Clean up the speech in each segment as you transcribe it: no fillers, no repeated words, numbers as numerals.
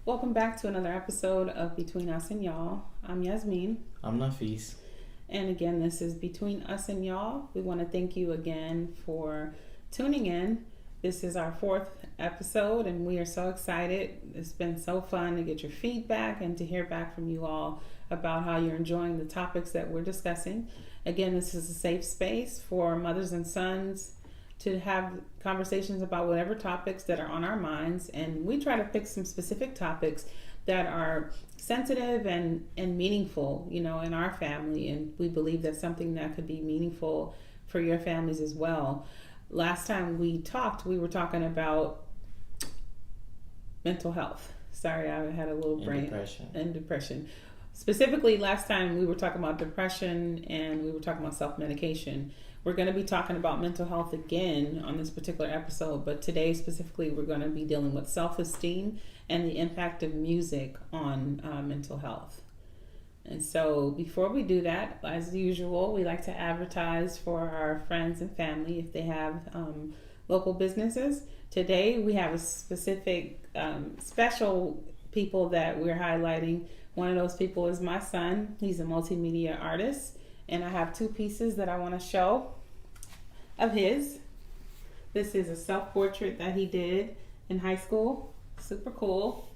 Welcome back to another episode of Between Us and Y'all. I'm Yasmin. I'm Nafis. And again, this is Between Us and Y'all. We want to thank you again for tuning in. This is our fourth episode, and we are so excited. It's been so fun to get your feedback and to hear back from you all about how you're enjoying the topics that we're discussing. Again, this is a safe space for mothers and sons to have conversations about whatever topics that are on our minds, and we try to pick some specific topics that are sensitive and meaningful, in our family, and we believe that's something that could be meaningful for your families as well. Last time we talked, we were talking about mental health. Sorry, I had a little brain and depression. Specifically, last time we were talking about depression and we were talking about self-medication. We're going to be talking about mental health again on this particular episode, but today specifically we're going to be dealing with self-esteem and the impact of music on mental health. And so before we do that, as usual, we like to advertise for our friends and family if they have local businesses. Today we have a specific special people that we're highlighting. One of those people is my son. He's a multimedia artist, and I have two pieces that I want to show of his. This is a self-portrait that he did in high school. Super cool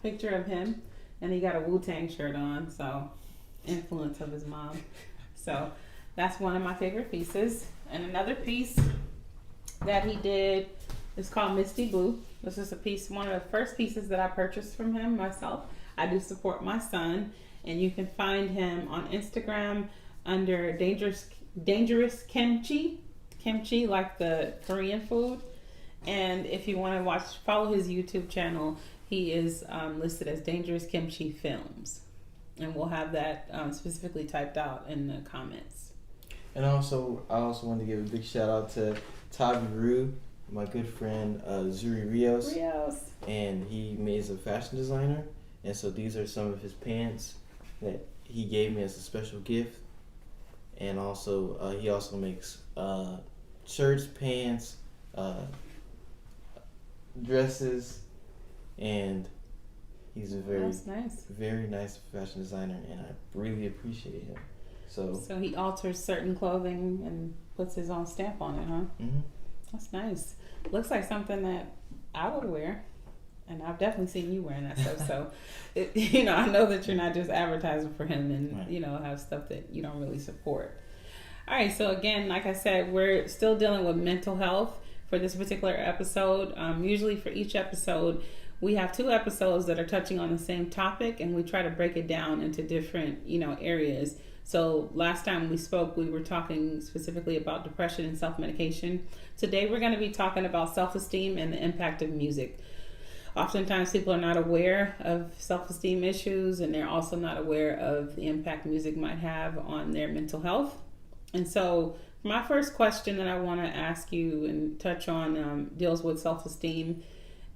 picture of him, and he got a Wu-Tang shirt on, so influence of his mom. So that's one of my favorite pieces. And another piece that he did is called Misty Blue. This is a piece, one of the first pieces that I purchased from him myself. I do support my son, and you can find him on Instagram under Dangerous Kimchi, like the Korean food. And if you want to follow his YouTube channel, he is listed as Dangerous Kimchi Films, and we'll have that specifically typed out in the comments. And I also want to give a big shout out to Tavi Rue, my good friend Zuri Rios, and he is a fashion designer, and so these are some of his pants that he gave me as a special gift. And also, he also makes shirts, pants, dresses, and he's a very nice fashion designer, and I really appreciate him. So he alters certain clothing and puts his own stamp on it, huh? Mm-hmm. That's nice. Looks like something that I would wear. And I've definitely seen you wearing that stuff. So, I know that you're not just advertising for him and, right. Have stuff that you don't really support. All right. So, again, like I said, we're still dealing with mental health for this particular episode. Usually for each episode, we have two episodes that are touching on the same topic, and we try to break it down into different, areas. So last time we spoke, we were talking specifically about depression and self-medication. Today, we're going to be talking about self-esteem and the impact of music. Oftentimes people are not aware of self-esteem issues, and they're also not aware of the impact music might have on their mental health. And so my first question that I want to ask you and touch on deals with self-esteem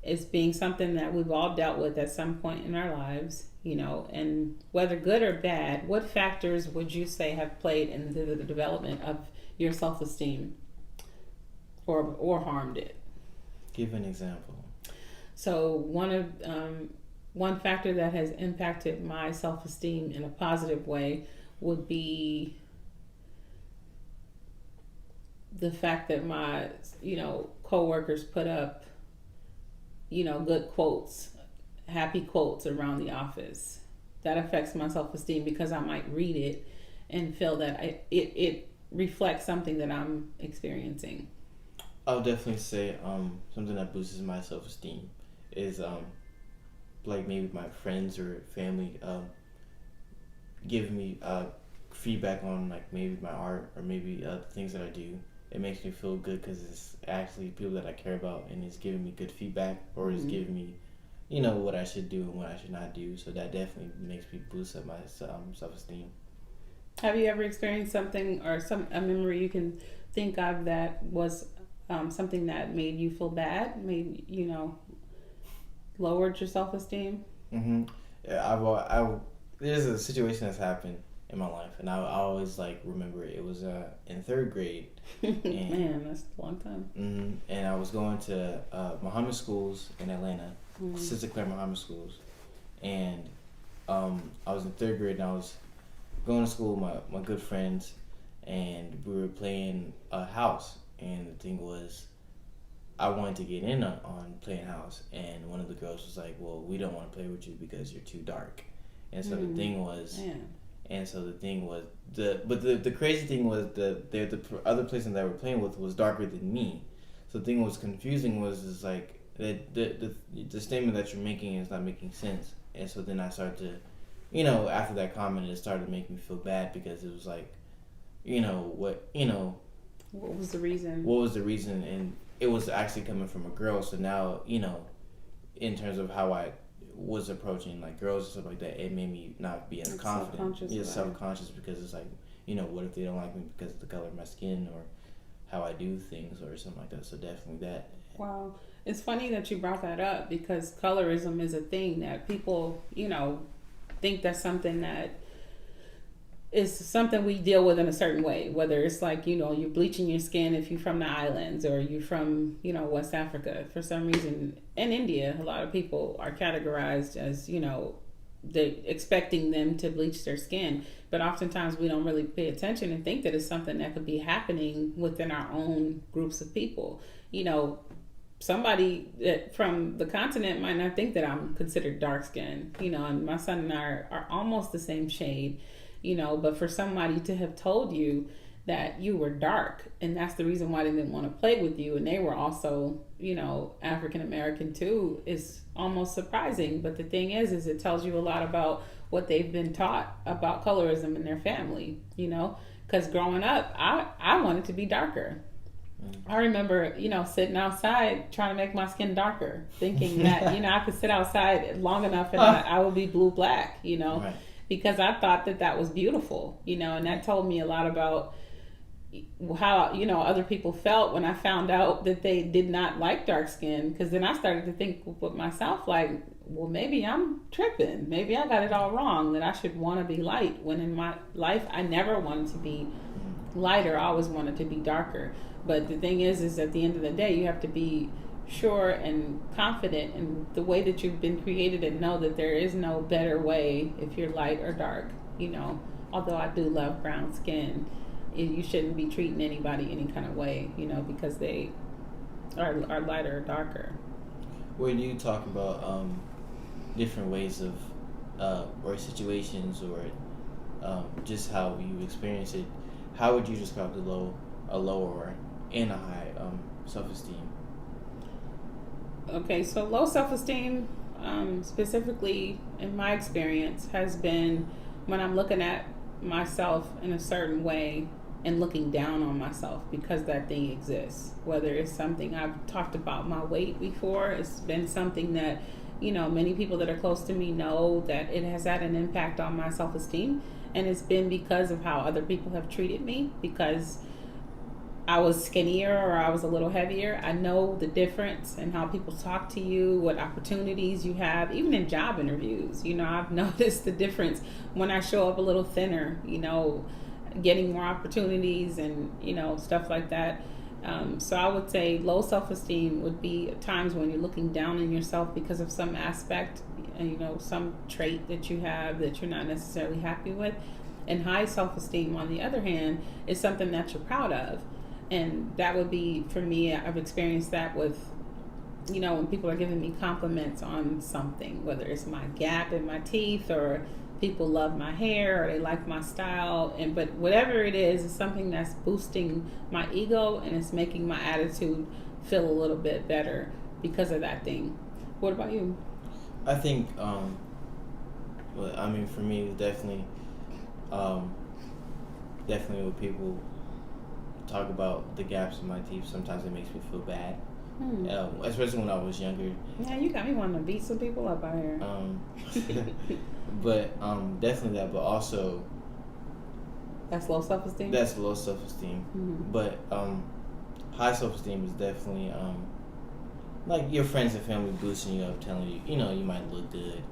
as being something that we've all dealt with at some point in our lives, and whether good or bad, what factors would you say have played in the development of your self-esteem or harmed it? Give an example. So one factor that has impacted my self-esteem in a positive way would be the fact that my, coworkers put up, good quotes, happy quotes around the office. That affects my self-esteem because I might read it and feel that it reflects something that I'm experiencing. I'll definitely say something that boosts my self-esteem is like maybe my friends or family giving me feedback on like maybe my art or maybe things that I do. It makes me feel good because it's actually people that I care about, and it's giving me good feedback, or it's giving me what I should do and what I should not do. So that definitely makes me boost up my self-esteem. Have you ever experienced something or a memory you can think of that was something that made you feel bad, lowered your self-esteem? Mm-hmm. Yeah, there's a situation that's happened in my life, and I always remember it. It was in third grade. And, Man, that's a long time. Mm-hmm, and I was going to Muhammad schools in Atlanta, Sister Claire Muhammad schools, and I was in third grade, and I was going to school with my good friends, and we were playing a house. And the thing was, I wanted to get in on playing house, and one of the girls was like, "Well, we don't want to play with you because you're too dark." And so the thing was, the crazy thing was the other person that we're playing with was darker than me. So the thing was confusing is like the statement that you're making is not making sense. And so then I started to, after that comment, it started to make me feel bad because it was like, what was the reason? What was the reason? And it was actually coming from a girl. So now, in terms of how I was approaching like girls and stuff like that, it made me not be as like confident. Self-conscious because it's like, what if they don't like me because of the color of my skin or how I do things or something like that. So definitely that. Wow. It's funny that you brought that up because colorism is a thing that people, think that's something that is something we deal with in a certain way, whether it's like, you're bleaching your skin if you're from the islands or you're from, West Africa. For some reason, in India, a lot of people are categorized as, they're expecting them to bleach their skin. But oftentimes we don't really pay attention and think that it's something that could be happening within our own groups of people. Somebody from the continent might not think that I'm considered dark skinned, and my son and I are almost the same shade. But for somebody to have told you that you were dark and that's the reason why they didn't want to play with you, and they were also, African American too, is almost surprising. But the thing is it tells you a lot about what they've been taught about colorism in their family, because growing up, I wanted to be darker. I remember, sitting outside trying to make my skin darker, thinking that, I could sit outside long enough and I would be blue-black, right. Because I thought that was beautiful, and that told me a lot about how, other people felt when I found out that they did not like dark skin. Because then I started to think with myself, like, well, maybe I'm tripping. Maybe I got it all wrong, that I should want to be light. When in my life, I never wanted to be lighter. I always wanted to be darker. But the thing is at the end of the day, you have to be sure and confident in the way that you've been created and know that there is no better way if you're light or dark. Although I do love brown skin, you shouldn't be treating anybody any kind of way, because they are lighter or darker. When you talk about different ways of or situations or just how you experience it, how would you describe a lower and a high self-esteem? Okay, so low self-esteem, specifically in my experience, has been when I'm looking at myself in a certain way and looking down on myself because that thing exists. Whether it's something, I've talked about my weight before, it's been something that, many people that are close to me know that it has had an impact on my self-esteem. And it's been because of how other people have treated me, because I was skinnier or I was a little heavier. I know the difference in how people talk to you, what opportunities you have, even in job interviews. I've noticed the difference when I show up a little thinner, getting more opportunities and, stuff like that. So I would say low self-esteem would be times when you're looking down on yourself because of some aspect, some trait that you have that you're not necessarily happy with. And high self-esteem, on the other hand, is something that you're proud of. And that would be, for me, I've experienced that with, when people are giving me compliments on something, whether it's my gap in my teeth or people love my hair or they like my style. But whatever it is, it's something that's boosting my ego and it's making my attitude feel a little bit better because of that thing. What about you? I think, for me, definitely with people talk about the gaps in my teeth, sometimes it makes me feel bad. Especially when I was younger. Yeah, you got me wanting to beat some people up out here. But definitely that, but also that's low self-esteem. That's low self-esteem. Mm-hmm. But high self-esteem is definitely like your friends and family boosting you up, telling you, you might look good,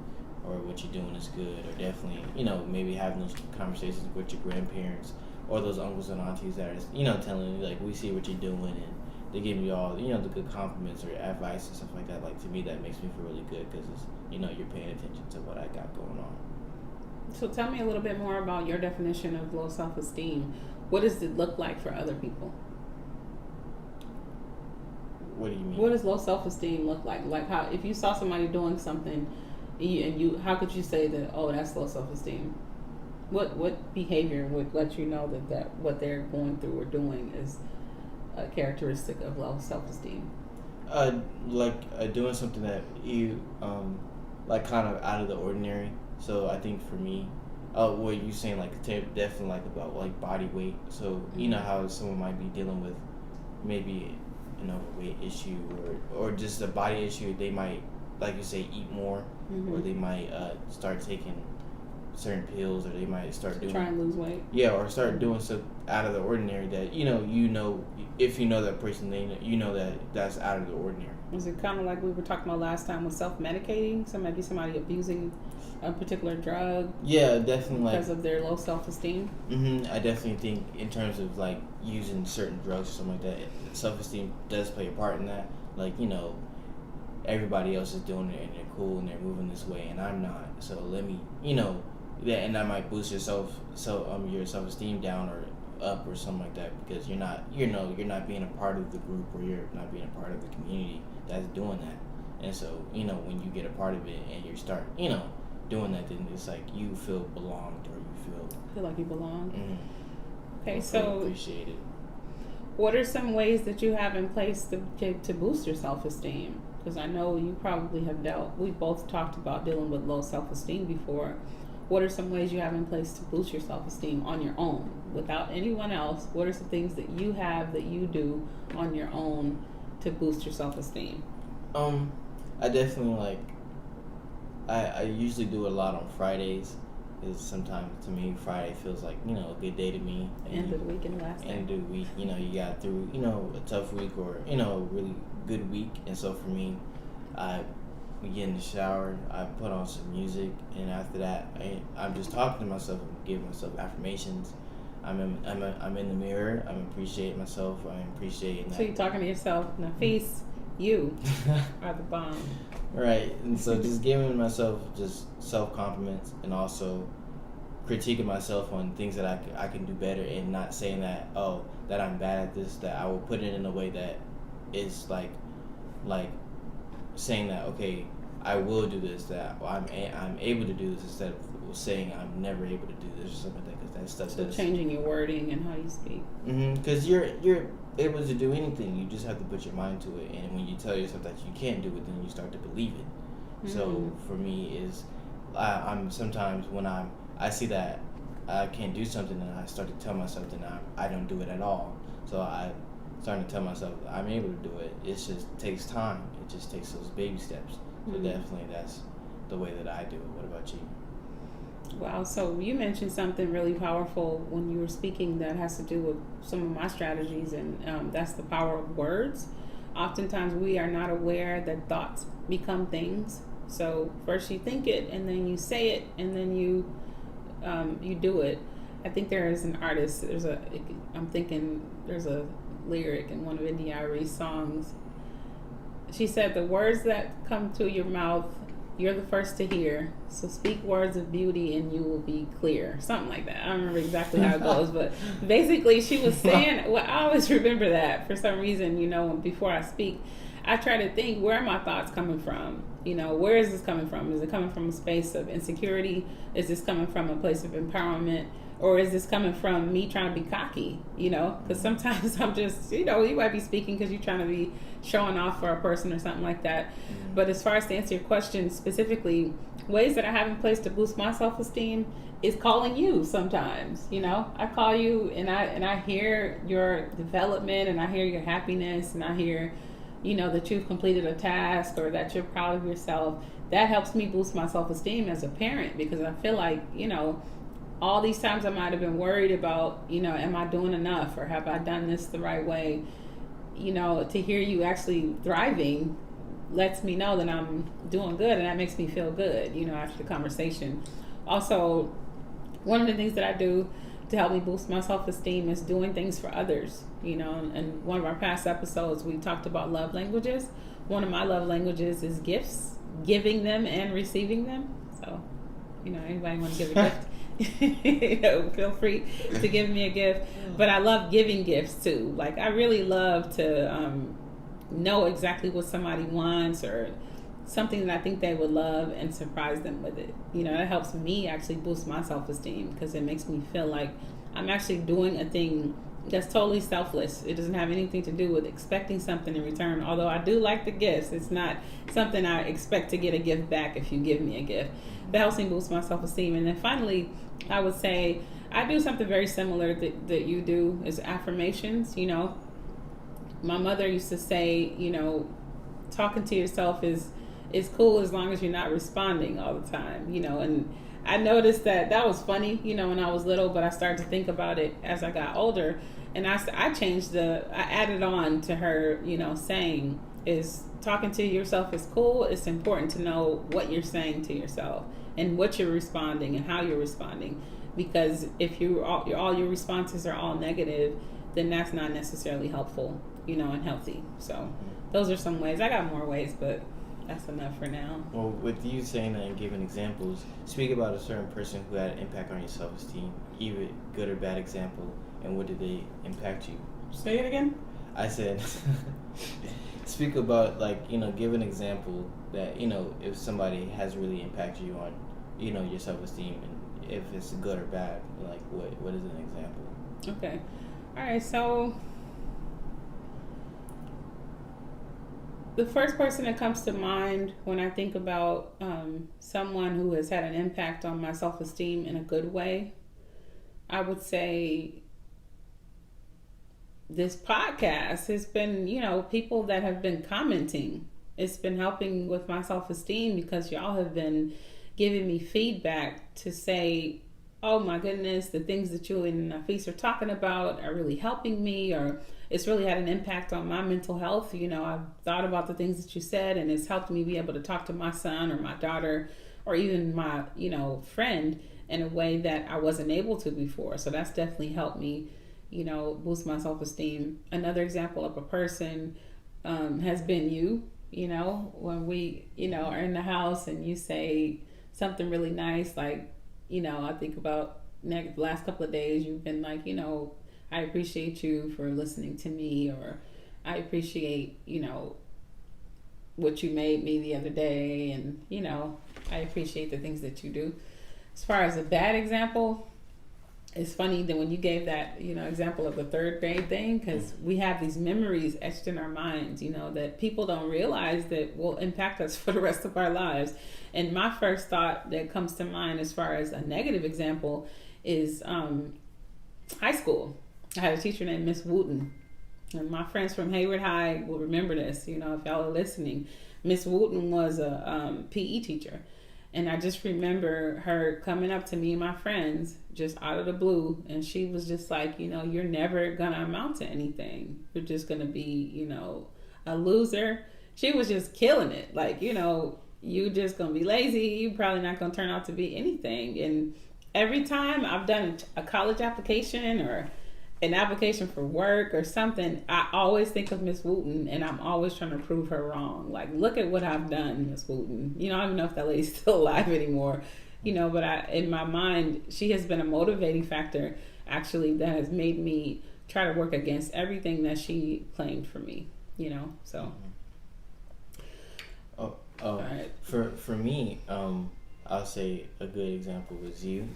or what you're doing is good, or definitely, maybe having those conversations with your grandparents or those uncles and aunties that are, telling you, like, we see what you're doing, and they give me all, you know, the good compliments or advice and stuff like that. Like, to me, that makes me feel really good because, you know, you're paying attention to what I got going on. So tell me a little bit more about your definition of low self-esteem. What does it look like for other people? What do you mean? What does low self-esteem look like? Like, how, if you saw somebody doing something and you how could you say that, oh, that's low self-esteem? What behavior would let you know that what they're going through or doing is a characteristic of low self-esteem? Doing something that you like kind of out of the ordinary. So I think for me, what you saying, like, definitely like about like body weight. So you know how someone might be dealing with maybe an overweight issue or just a body issue. They might, like you say, eat more, or they might start taking certain pills, or they might start doing, try and lose weight. Yeah, or start doing stuff out of the ordinary that you know if you know that person, you know that's out of the ordinary. Is it kind of like we were talking about last time with self-medicating? So maybe somebody abusing a particular drug. Yeah, definitely. Because of their low self-esteem. I definitely think in terms of like using certain drugs or something like that, self-esteem does play a part in that. Like, you know, everybody else is doing it and they're cool and they're moving this way and I'm not. So let me, you know, and that might boost your self-esteem down or up or something like that, because you're not being a part of the group, or you're not being a part of the community that's doing that. And so, you know, when you get a part of it and you start, you know, doing that, then it's like you feel belonged, or you feel like you belong. Okay, so appreciated. What are some ways that you have in place to boost your self-esteem? Because I know you probably have we both talked about dealing with low self-esteem before. What are some ways you have in place to boost your self-esteem on your own, without anyone else? What are some things that you have that you do on your own to boost your self-esteem? I definitely I usually do it a lot on Fridays, because sometimes to me Friday feels like, you know, a good day to me. End of the week and the last day. End of the week, you know, you got through, you know, a tough week or, you know, a really good week. And so for me, we get in the shower, I put on some music, and after that, I'm just talking to myself and giving myself affirmations. I'm in the mirror. I'm appreciating myself. I'm appreciating that. So you're talking to yourself. Nafis, you are the bomb. Right, and so just giving myself just self-compliments, and also critiquing myself on things that I can do better, and not saying that, oh, that I'm bad at this, that I will put it in a way that is like saying that, okay, I will do this, that I'm able to do this, instead of saying I'm never able to do this or something like that, because that stuff. So changing your wording and how you speak. Because you're able to do anything. You just have to put your mind to it, and when you tell yourself that you can't do it, then you start to believe it. So for me, I'm sometimes when I see that I can't do something, and I start to tell myself that I don't do it at all. So I starting to tell myself that I'm able to do it. It just takes time. It just takes those baby steps. So definitely that's the way that I do it. What about you? Wow, so you mentioned something really powerful when you were speaking that has to do with some of my strategies, and that's the power of words. Oftentimes we are not aware that thoughts become things. So first you think it, and then you say it, and then you do it. I think there is an artist, there's a lyric in one of India's songs. She said, the words that come to your mouth, you're the first to hear. So speak words of beauty and you will be clear. Something like that. I don't remember exactly how it goes, but basically she was saying, well, I always remember that for some reason, you know, before I speak, I try to think, where are my thoughts coming from? You know, where is this coming from? Is it coming from a space of insecurity? Is this coming from a place of empowerment? Or is this coming from me trying to be cocky, you know? Because sometimes I'm just, you know, you might be speaking because you're trying to be showing off for a person or something like that. But as far as to answer your question specifically, ways that I have in place to boost my self-esteem is calling you sometimes, you know? I call you and I hear your development, and I hear your happiness, and I hear, you know, that you've completed a task or that you're proud of yourself. That helps me boost my self-esteem as a parent, because I feel like, you know, all these times I might have been worried about, you know, am I doing enough, or have I done this the right way? You know, to hear you actually thriving lets me know that I'm doing good, and that makes me feel good, you know, after the conversation. Also, one of the things that I do to help me boost my self-esteem is doing things for others. And one of our past episodes, we talked about love languages. One of my love languages is gifts, giving them and receiving them. So, anybody want to give a gift? Feel free to give me a gift. But I love giving gifts too. Like, I really love to know exactly what somebody wants or something that I think they would love and surprise them with it. That helps me actually boost my self-esteem because it makes me feel like I'm actually doing a thing that's totally selfless. It doesn't have anything to do with expecting something in return. Although I do like the gifts, it's not something I expect to get a gift back if you give me a gift. That helps me boost my self-esteem. And then finally, I would say I do something very similar that you do is affirmations. My mother used to say, talking to yourself is cool as long as you're not responding all the time, and I noticed that was funny, when I was little, but I started to think about it as I got older, and I added on to her, saying is talking to yourself is cool. It's important to know what you're saying to yourself and what you're responding and how you're responding, because if all your responses are all negative, then that's not necessarily helpful, and healthy. So those are some ways. I got more ways, but that's enough for now. Well, with you saying that and giving examples, speak about a certain person who had an impact on your self-esteem, either good or bad example, and what did they impact you? Say it again? I said, speak about, give an example that, if somebody has really impacted you on, your self-esteem, and if it's good or bad, what is an example? Okay. All right, so the first person that comes to mind when I think about someone who has had an impact on my self-esteem in a good way, I would say this podcast has been, people that have been commenting. It's been helping with my self-esteem because y'all have been giving me feedback to say, oh my goodness, the things that you and Nafis are talking about are really helping me, or it's really had an impact on my mental health. I've thought about the things that you said, and it's helped me be able to talk to my son or my daughter or even my, friend in a way that I wasn't able to before. So that's definitely helped me, boost my self-esteem. Another example of a person has been you, when we, are in the house and you say something really nice, like, I think about the last couple of days, you've been like, I appreciate you for listening to me, or I appreciate, what you made me the other day, and, I appreciate the things that you do. As far as a bad example, it's funny that when you gave that, example of the third grade thing, because we have these memories etched in our minds, that people don't realize that will impact us for the rest of our lives. And my first thought that comes to mind as far as a negative example is high school. I had a teacher named Miss Wooten. And my friends from Hayward High will remember this, if y'all are listening. Miss Wooten was a PE teacher. And I just remember her coming up to me and my friends just out of the blue. And she was just like, you're never going to amount to anything. You're just going to be, a loser. She was just killing it. Like, you just going to be lazy. You probably not going to turn out to be anything. And every time I've done a college application or an application for work or something, I always think of Miss Wooten, and I'm always trying to prove her wrong. Like, look at what I've done, Miss Wooten. I don't even know if that lady's still alive anymore, but in my mind, she has been a motivating factor, actually, that has made me try to work against everything that she claimed for me, so. All right. For me, I'll say a good example was you.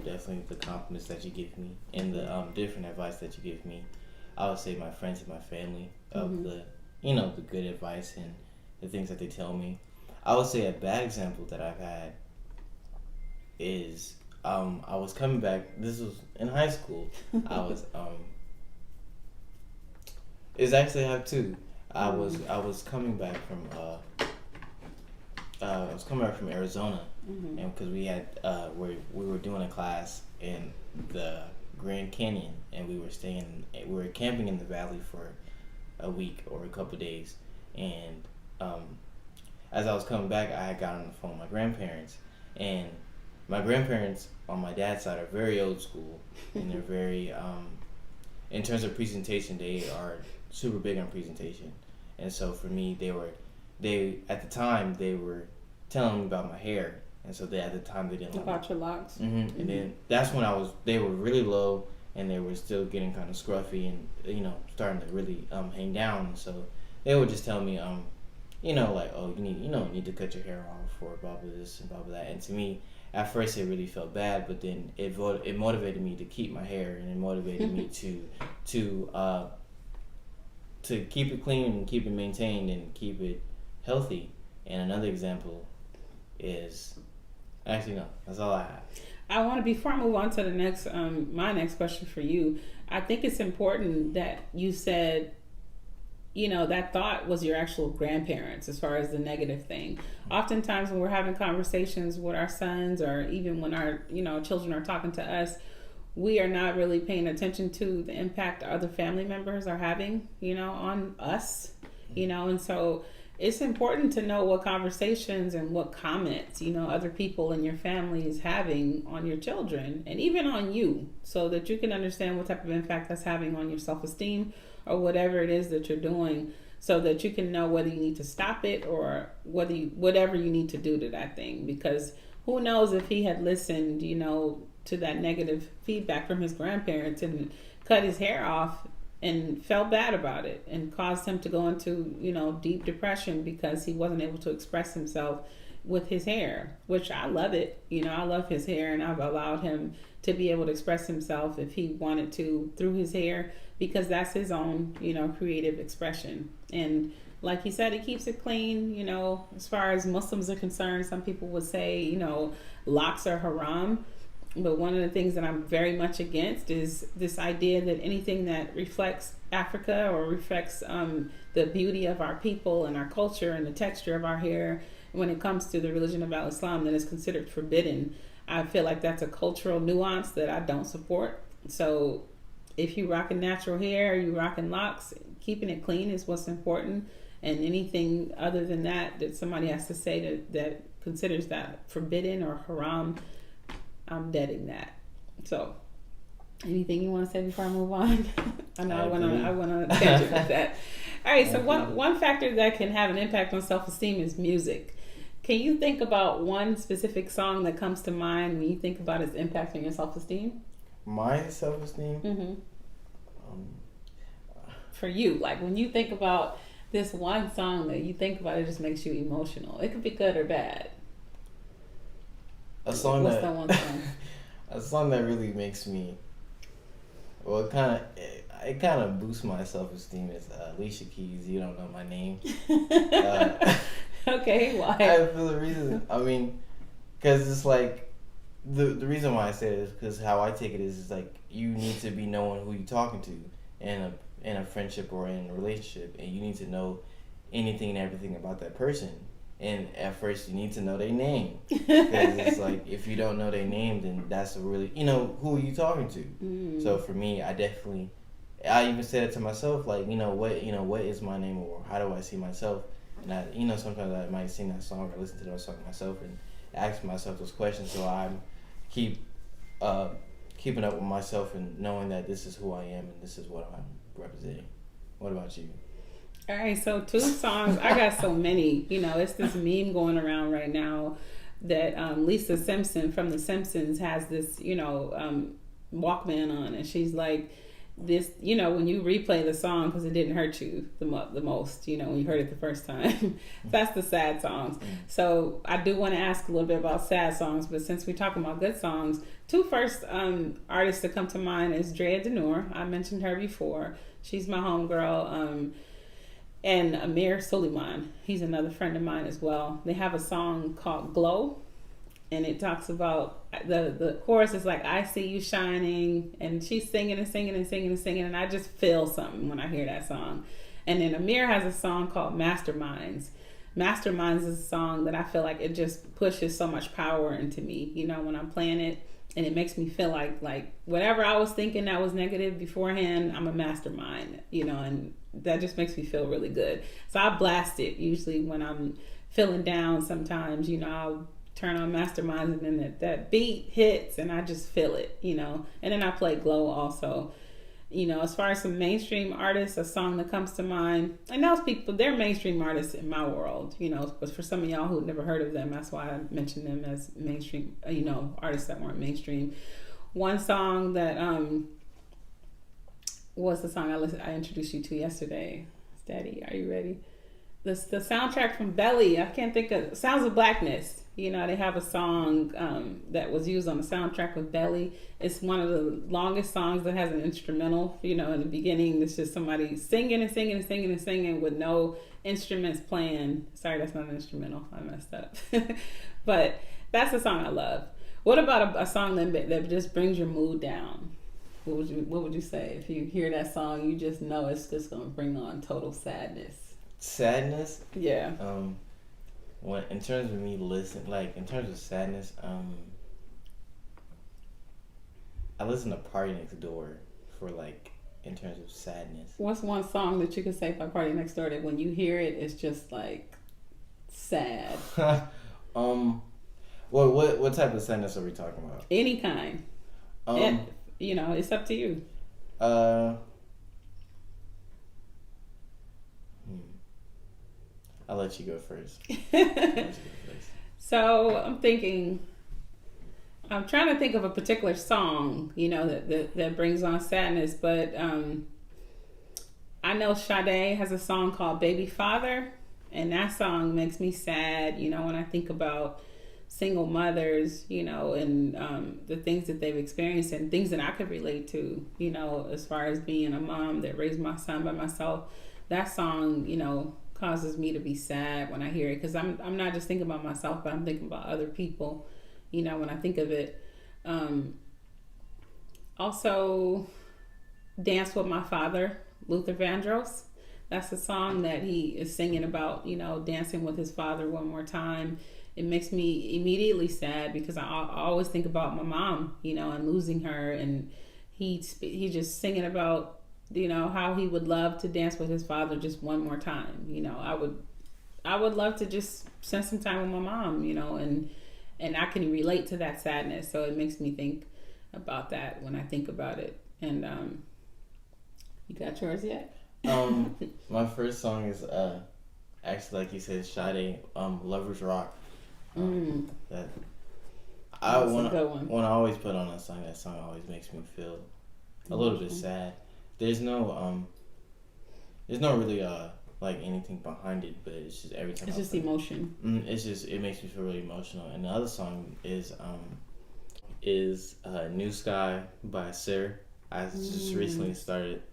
Definitely the compliments that you give me and the different advice that you give me. I would say my friends and my family of the the good advice and the things that they tell me. I would say a bad example that I've had is I was coming back. This was in high school. I was it's actually I have two. I was coming back from Arizona, and because we had we were doing a class in the Grand Canyon, and we were camping in the valley for a week or a couple of days, and as I was coming back, I had got on the phone with my grandparents, and my grandparents on my dad's side are very old school, and they're very in terms of presentation, they are super big on presentation. And so for me, they at the time they were telling me about my hair, and so at the time they didn't about your locks. Mm-hmm. And then that's when they were really low, and they were still getting kind of scruffy, and starting to really hang down. And so they would just tell me like, oh, you need to cut your hair off, or blah blah this and blah blah that. And to me, at first it really felt bad, but then it motivated me to keep my hair, and it motivated me to keep it clean and keep it maintained and keep it healthy. And another example is, actually no, that's all I have. I want to, before I move on to the next, my next question for you, I think it's important that you said, that thought was your actual grandparents as far as the negative thing. Oftentimes when we're having conversations with our sons, or even when our, children are talking to us, we are not really paying attention to the impact other family members are having, on us, and so it's important to know what conversations and what comments, other people in your family is having on your children and even on you, so that you can understand what type of impact that's having on your self-esteem or whatever it is that you're doing, so that you can know whether you need to stop it or whatever you need to do to that thing. Because who knows if he had listened, to that negative feedback from his grandparents and cut his hair off and felt bad about it and caused him to go into, deep depression because he wasn't able to express himself with his hair, which I love it. I love his hair, and I've allowed him to be able to express himself if he wanted to through his hair, because that's his own, creative expression. And like he said, he keeps it clean. As far as Muslims are concerned, some people would say, locks are haram. But one of the things that I'm very much against is this idea that anything that reflects Africa or reflects the beauty of our people and our culture and the texture of our hair, when it comes to the religion of Islam, that is considered forbidden. I feel like that's a cultural nuance that I don't support. So if you rocking natural hair, you rocking locks, keeping it clean is what's important. And anything other than that somebody has to say that considers that forbidden or haram, I'm deading that. So, anything you want to say before I move on? I know I went on a tangent with that. All right, so one factor that can have an impact on self-esteem is music. Can you think about one specific song that comes to mind when you think about its impact on your self-esteem? My self-esteem? Mm-hmm. For you, like when you think about this one song that you think about, it just makes you emotional. It could be good or bad. A song that really makes me, well, it kind of boosts my self-esteem is Alicia Keys' "You Don't Know My Name." Okay, why? For the reason, because it's like the reason why I say it is because how I take it is like you need to be knowing who you're talking to in a friendship or in a relationship, and you need to know anything and everything about that person. And at first, you need to know their name, because it's like if you don't know their name, then that's a really who are you talking to. Mm. So for me, I even said it to myself, like what is my name, or how do I see myself? And I sometimes I might sing that song or listen to that song myself and ask myself those questions. So I keeping up with myself and knowing that this is who I am and this is what I'm representing. What about you? All right, so 2 songs. I got so many. It's this meme going around right now that Lisa Simpson from The Simpsons has this, Walkman on, and she's like, this, when you replay the song because it didn't hurt you the most, when you heard it the first time. That's the sad songs. So I do want to ask a little bit about sad songs, but since we're talking about good songs, 2 first artists that come to mind is Drea Denor. I mentioned her before. She's my homegirl. And Amir Suleiman, he's another friend of mine as well. They have a song called Glow, and it talks about, the chorus is like, I see you shining, and she's singing and singing and singing and singing, and I just feel something when I hear that song. And then Amir has a song called Masterminds. Masterminds is a song that I feel like it just pushes so much power into me, when I'm playing it, and it makes me feel like whatever I was thinking that was negative beforehand, I'm a mastermind, and that just makes me feel really good. So I blast it usually when I'm feeling down sometimes, I'll turn on Masterminds, and then that beat hits, and I just feel it, And then I play Glow also. As far as some mainstream artists, a song that comes to mind, and those people, they're mainstream artists in my world, but for some of y'all who've never heard of them, that's why I mentioned them as mainstream, artists that weren't mainstream. One song that was the song I introduced you to yesterday. Steady, are you ready? The soundtrack from Belly, I can't think of, Sounds of Blackness. They have a song that was used on the soundtrack with Belly. It's one of the longest songs that has an instrumental. In the beginning, it's just somebody singing and singing and singing and singing with no instruments playing. Sorry, that's not an instrumental. I messed up. But that's a song I love. What about a song that just brings your mood down? What would you say? If you hear that song, you just know it's just going to bring on total sadness. Sadness? Yeah. When in terms of me in terms of sadness, I listen to Party Next Door for in terms of sadness. What's one song that you could say by Party Next Door that when you hear it, it's just sad? Well, what type of sadness are we talking about? Any kind. And, it's up to you. I'll let you go first. So I'm trying to think of a particular song, that brings on sadness, but I know Sade has a song called Baby Father, and that song makes me sad, when I think about single mothers, and the things that they've experienced and things that I could relate to, as far as being a mom that raised my son by myself. That song, causes me to be sad when I hear it, because I'm not just thinking about myself, but I'm thinking about other people, when I think of it. Also, Dance with My Father, Luther Vandross. That's a song that he is singing about, dancing with his father one more time. It makes me immediately sad because I always think about my mom, and losing her, and he's just singing about how he would love to dance with his father just one more time. I would love to just spend some time with my mom, and I can relate to that sadness. So it makes me think about that when I think about it. And you got yours yet? My first song is actually, like you said, Sade, Lovers Rock. That's a good one. When I always put on that song always makes me feel a little bit sad. There's no really anything behind it, but it's just every time. It's just emotion. It makes me feel really emotional. And the other song is New Sky by Sir. I just recently started.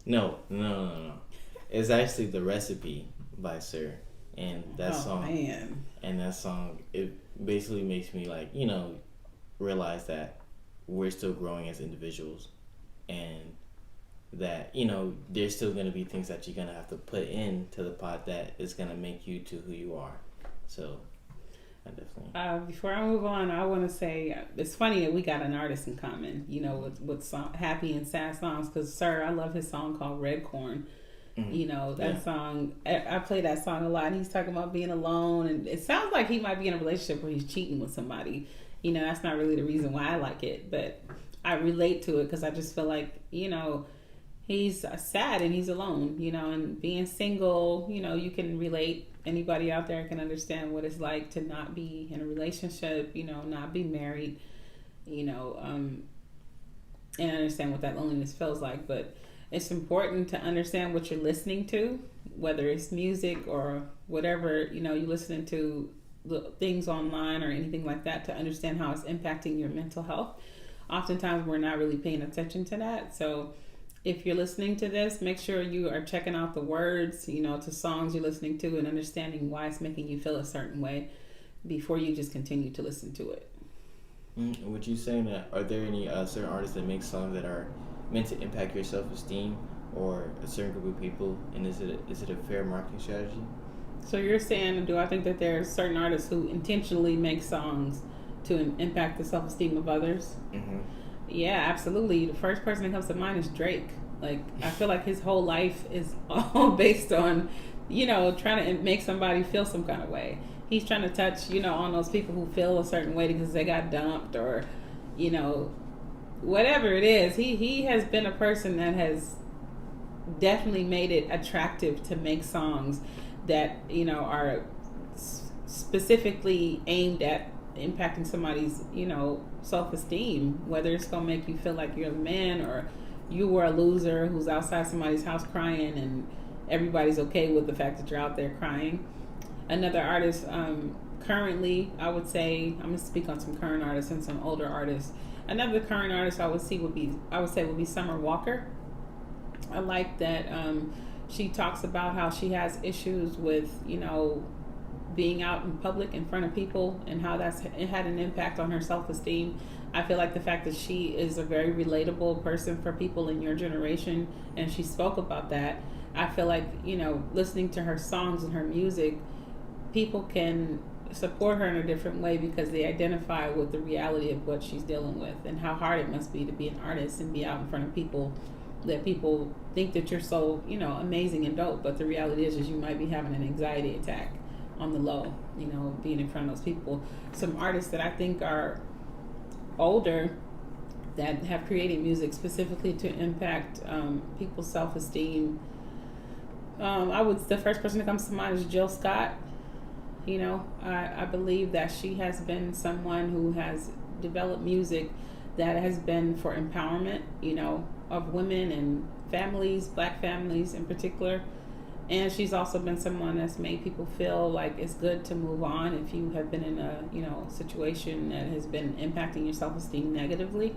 No. It's actually The Recipe by Sir, and that song. Man. And that song, it basically makes me realize that we're still growing as individuals, and that there's still going to be things that you're going to have to put into the pot that is going to make you to who you are. So I definitely before I move on, I want to say it's funny that we got an artist in common, with happy and sad songs, because Sir, I love his song called Red Corn. That song, I play that song a lot, and he's talking about being alone, and it sounds like he might be in a relationship where he's cheating with somebody. That's not really the reason why I like it, but I relate to it because I just feel like, he's sad and he's alone, and being single, you can relate. Anybody out there can understand what it's like to not be in a relationship, not be married, and understand what that loneliness feels like. But it's important to understand what you're listening to, whether it's music or whatever, you're listening to the things online or anything like that, to understand how it's impacting your mental health. Oftentimes we're not really paying attention to that. So if you're listening to this, make sure you are checking out the words, to songs you're listening to, and understanding why it's making you feel a certain way before you just continue to listen to it. Would you say that, are there any certain artists that make songs that are meant to impact your self-esteem or a certain group of people, and is it a fair marketing strategy? So you're saying, do I think that there are certain artists who intentionally make songs to impact the self-esteem of others? Mm-hmm. Yeah, absolutely. The first person that comes to mind is Drake. I feel like his whole life is all based on, trying to make somebody feel some kind of way. he's trying to touch, on those people who feel a certain way because they got dumped or, whatever it is. He has been a person that has definitely made it attractive to make songs that, are specifically aimed at impacting somebody's, self-esteem, whether it's going to make you feel like you're a man or you were a loser who's outside somebody's house crying and everybody's okay with the fact that you're out there crying. Another artist, currently, I would say, I'm going to speak on some current artists and some older artists. Another current artist I would say would be Summer Walker. I like that she talks about how she has issues with, being out in public in front of people and how it had an impact on her self-esteem. I feel like the fact that she is a very relatable person for people in your generation, and she spoke about that. I feel like, listening to her songs and her music, people can support her in a different way because they identify with the reality of what she's dealing with and how hard it must be to be an artist and be out in front of people that people think that you're so, amazing and dope. But the reality is you might be having an anxiety attack on the low, being in front of those people. Some artists that I think are older that have created music specifically to impact people's self-esteem. The first person that comes to mind is Jill Scott. I believe that she has been someone who has developed music that has been for empowerment, of women and families, black families in particular. And she's also been someone that's made people feel like it's good to move on if you have been in a, situation that has been impacting your self-esteem negatively.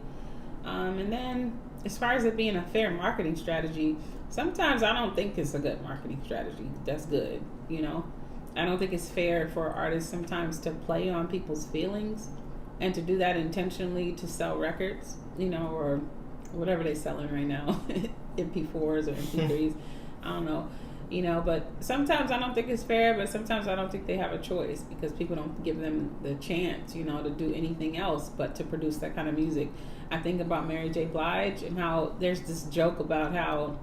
And then as far as it being a fair marketing strategy, sometimes I don't think it's a good marketing strategy that's good, I don't think it's fair for artists sometimes to play on people's feelings and to do that intentionally to sell records, or whatever they're selling right now, MP4s or MP3s, I don't know. But sometimes I don't think it's fair, but sometimes I don't think they have a choice because people don't give them the chance, to do anything else but to produce that kind of music. I think about Mary J. Blige and how there's this joke about how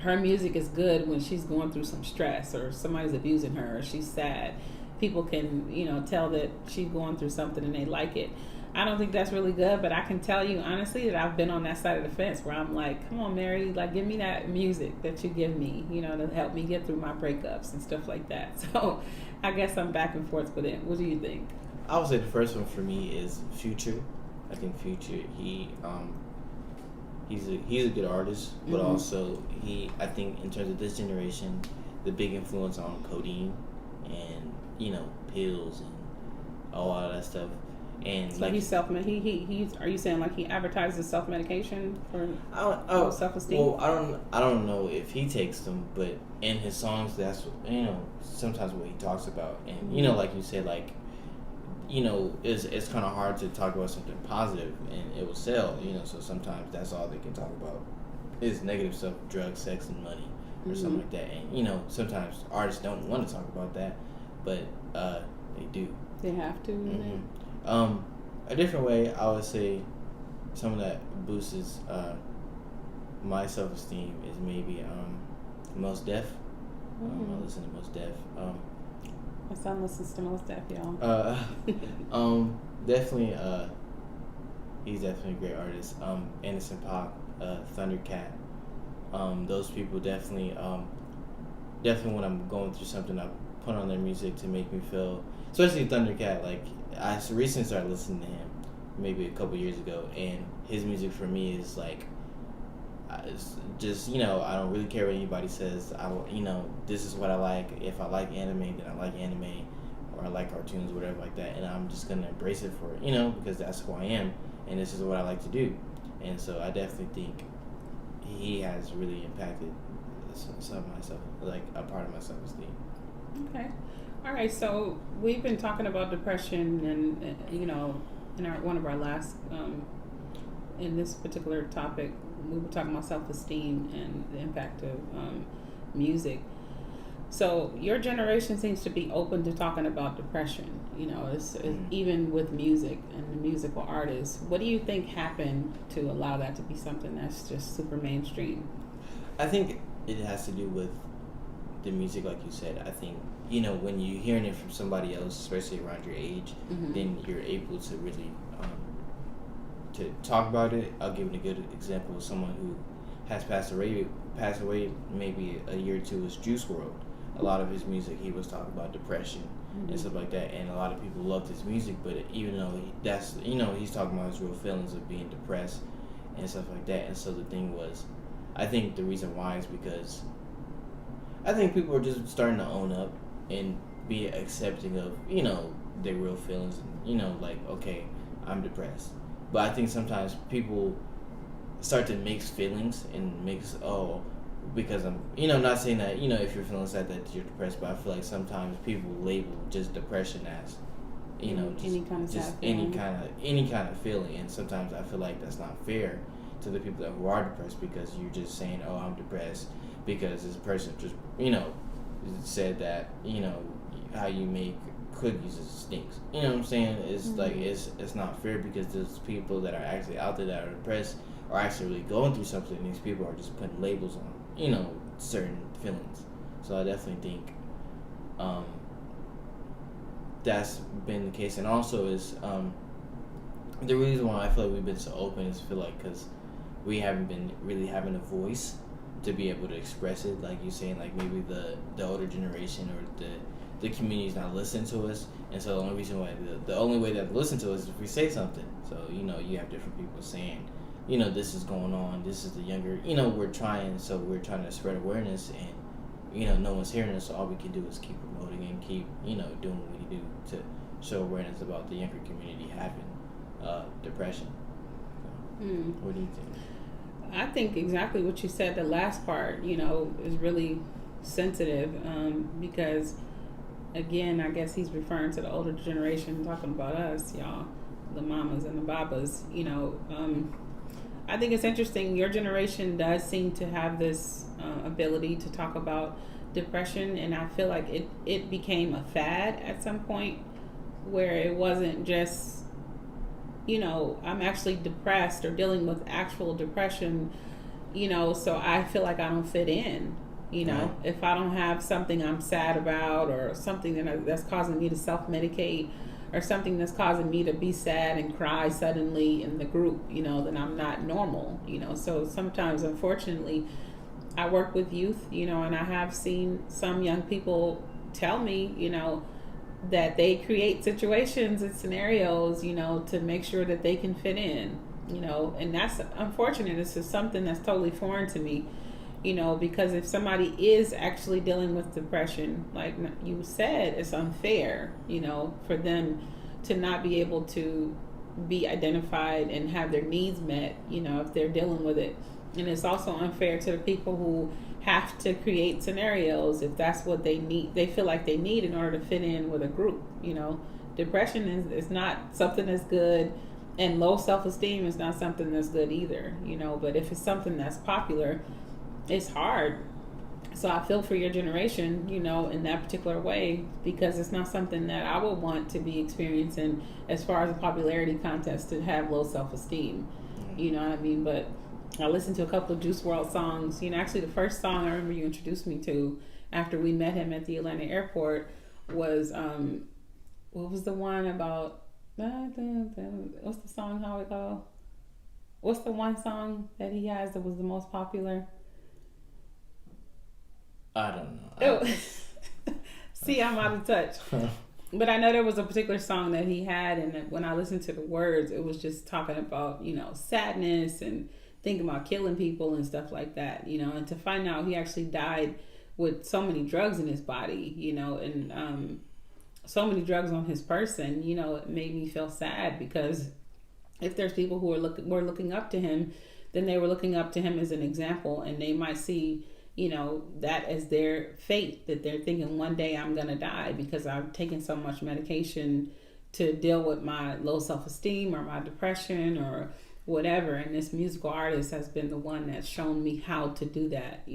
her music is good when she's going through some stress or somebody's abusing her or she's sad. People can, tell that she's going through something and they like it. I don't think that's really good, but I can tell you honestly that I've been on that side of the fence where I'm like, come on, Mary, like give me that music that you give me, to help me get through my breakups and stuff like that. So I guess I'm back and forth with it. What do you think? I would say the first one for me is Future. I think Future, he's a good artist, but also I think in terms of this generation, the big influence on codeine and, pills and all of that stuff. And so he's he's are you saying like he advertises self-medication for self-esteem? Well, I don't know if he takes them, but in his songs that's sometimes what he talks about. And like you said, like it's kind of hard to talk about something positive and it will sell, so sometimes that's all they can talk about is negative stuff, drugs, sex and money or something like that. And sometimes artists don't want to talk about that, but they do. They have to. A different way, I would say something that boosts my self-esteem is maybe Mos Def. I listen to Mos Def. My son listens to Mos Def, y'all. Definitely, he's definitely a great artist. Anderson .Paak, Thundercat. Those people definitely when I'm going through something, I put on their music to make me feel, especially Thundercat, like I recently started listening to him maybe a couple years ago, and his music for me is like, it's just, I don't really care what anybody says. This is what I like. If I like anime, then I like anime, or I like cartoons, whatever like that, and I'm just gonna embrace it for it, because that's who I am, and this is what I like to do. And so I definitely think he has really impacted some of myself, like a part of my self-esteem. Okay. All right, so we've been talking about depression and in one of our last, in this particular topic, we were talking about self-esteem and the impact of music. So your generation seems to be open to talking about depression, it's even with music and the musical artists. What do you think happened to allow that to be something that's just super mainstream? I think it has to do with the music, like you said. I think when you're hearing it from somebody else, especially around your age, then you're able to really to talk about it. I'll give it a good example of someone who has passed away maybe a year or two is Juice WRLD. A lot of his music, he was talking about depression and stuff like that, and a lot of people loved his music, but even though he's talking about his real feelings of being depressed and stuff like that. And so the thing was, I think the reason why is because I think people are just starting to own up and be accepting of their real feelings, and like, okay, I'm depressed. But I think sometimes people start to mix feelings and because I'm not saying that if you're feeling sad that you're depressed, but I feel like sometimes people label just depression as any kind of feeling, and sometimes I feel like that's not fair to the people who are depressed, because you're just saying, oh, I'm depressed because this person just said that how you make cookies stinks. You know what I'm saying? It's like it's not fair, because there's people that are actually out there that are depressed are actually really going through something, and these people are just putting labels on certain feelings. So I definitely think that's been the case. And also is the reason why I feel like we've been so open is because we haven't been really having a voice to be able to express it, like you're saying, like maybe the older generation or the community's not listening to us, and so the only way that they listen to us is if we say something. So you have different people saying, this is going on, this is the younger, we're trying to spread awareness, and no one's hearing us, so all we can do is keep promoting and keep doing what we do to show awareness about the younger community having depression. So, what do you think? I think exactly what you said, the last part, is really sensitive, because again, I guess he's referring to the older generation, talking about us, y'all, the mamas and the babas. I think it's interesting. Your generation does seem to have this ability to talk about depression, and I feel like it became a fad at some point, where it wasn't just I'm actually depressed or dealing with actual depression, so I feel like I don't fit in. Right. If I don't have something I'm sad about, or something that's causing me to self-medicate, or something that's causing me to be sad and cry suddenly in the group, then I'm not normal. So sometimes, unfortunately, I work with youth, and I have seen some young people tell me, that they create situations and scenarios, to make sure that they can fit in, and that's unfortunate. This is something that's totally foreign to me, because if somebody is actually dealing with depression, like you said, it's unfair, for them to not be able to be identified and have their needs met, if they're dealing with it. And it's also unfair to the people who have to create scenarios if that's what they need, they feel like they need in order to fit in with a group. Depression is not something that's good, and low self-esteem is not something that's good either, but if it's something that's popular, it's hard. So I feel for your generation, in that particular way, because it's not something that I would want to be experiencing as far as a popularity contest, to have low self-esteem. You know what I mean? But I listened to a couple of Juice WRLD songs. Actually, the first song I remember you introduced me to after we met him at the Atlanta airport was, what was the one about, what's the song, how it go? What's the one song that he has that was the most popular? I don't know. See, I'm out of touch. But I know there was a particular song that he had, and when I listened to the words, it was just talking about, sadness and thinking about killing people and stuff like that, and to find out he actually died with so many drugs in his body, and so many drugs on his person, it made me feel sad, because if there's people who were looking up to him, then they were looking up to him as an example, and they might see that as their fate, that they're thinking, one day I'm going to die because I've taken so much medication to deal with my low self-esteem or my depression or whatever. And this musical artist has been the one that's shown me how to do that,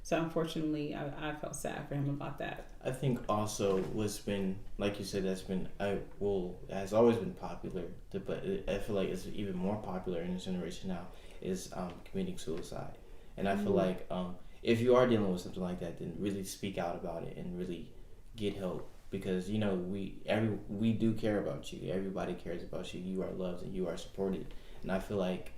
So unfortunately, I felt sad for him about that. I think also what's been, like you said, has always been popular, but I feel like it's even more popular in this generation now, is committing suicide. And I feel like if you are dealing with something like that, then really speak out about it and really get help, because we do care about you. Everybody cares about you. You are loved and you are supported. And I feel like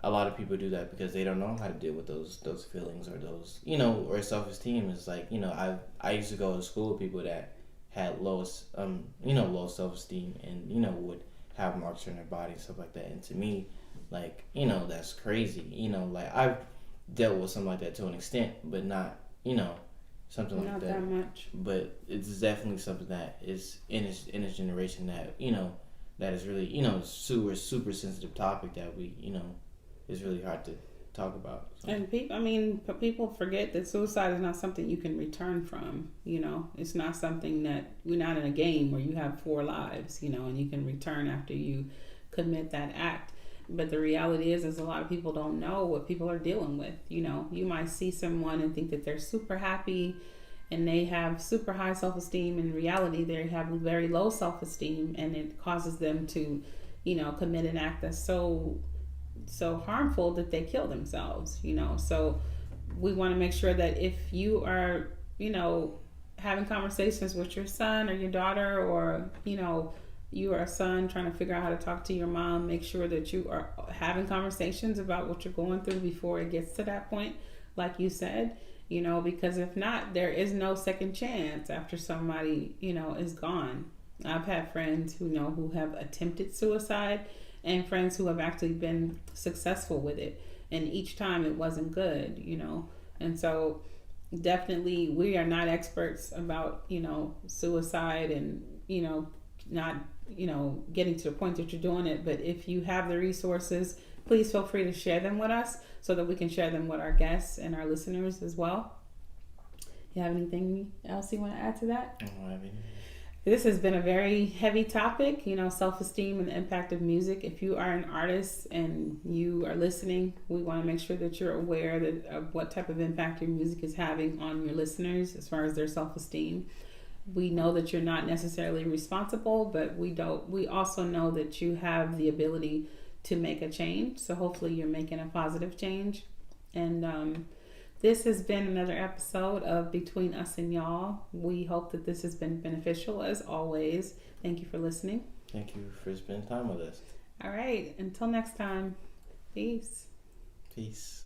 a lot of people do that because they don't know how to deal with those feelings, or those, or self-esteem. Is like, I used to go to school with people that had low self-esteem, and would have marks on their body and stuff like that. And to me, like, that's crazy. Like, I've dealt with something like that to an extent, but not, something like not that. that much. But it's definitely something that is in this generation that that is really super sensitive topic that we is really hard to talk about. So. And people forget that suicide is not something you can return from. It's not something that, we're not in a game where you have 4 lives, and you can return after you commit that act. But the reality is a lot of people don't know what people are dealing with. You might see someone and think that they're super happy and they have super high self-esteem. In reality, they have very low self-esteem, and it causes them to, commit an act that's so harmful that they kill themselves. So we want to make sure that if you are, having conversations with your son or your daughter, or, you are a son trying to figure out how to talk to your mom, make sure that you are having conversations about what you're going through before it gets to that point, like you said, because if not, there is no second chance after somebody, is gone. I've had friends who have attempted suicide, and friends who have actually been successful with it, and each time it wasn't good. And so definitely we are not experts about suicide, and not getting to the point that you're doing it. But if you have the resources, please feel free to share them with us so that we can share them with our guests and our listeners as well. You have anything else you want to add to that? I don't have anything. This has been a very heavy topic, self-esteem and the impact of music. If you are an artist and you are listening, we want to make sure that you're aware of what type of impact your music is having on your listeners as far as their self-esteem. We know that you're not necessarily responsible, but we also know that you have the ability to make a change. So hopefully you're making a positive change. And this has been another episode of Between Us and Y'all. We hope that this has been beneficial as always. Thank you for listening. Thank you for spending time with us. All right. Until next time. Peace. Peace.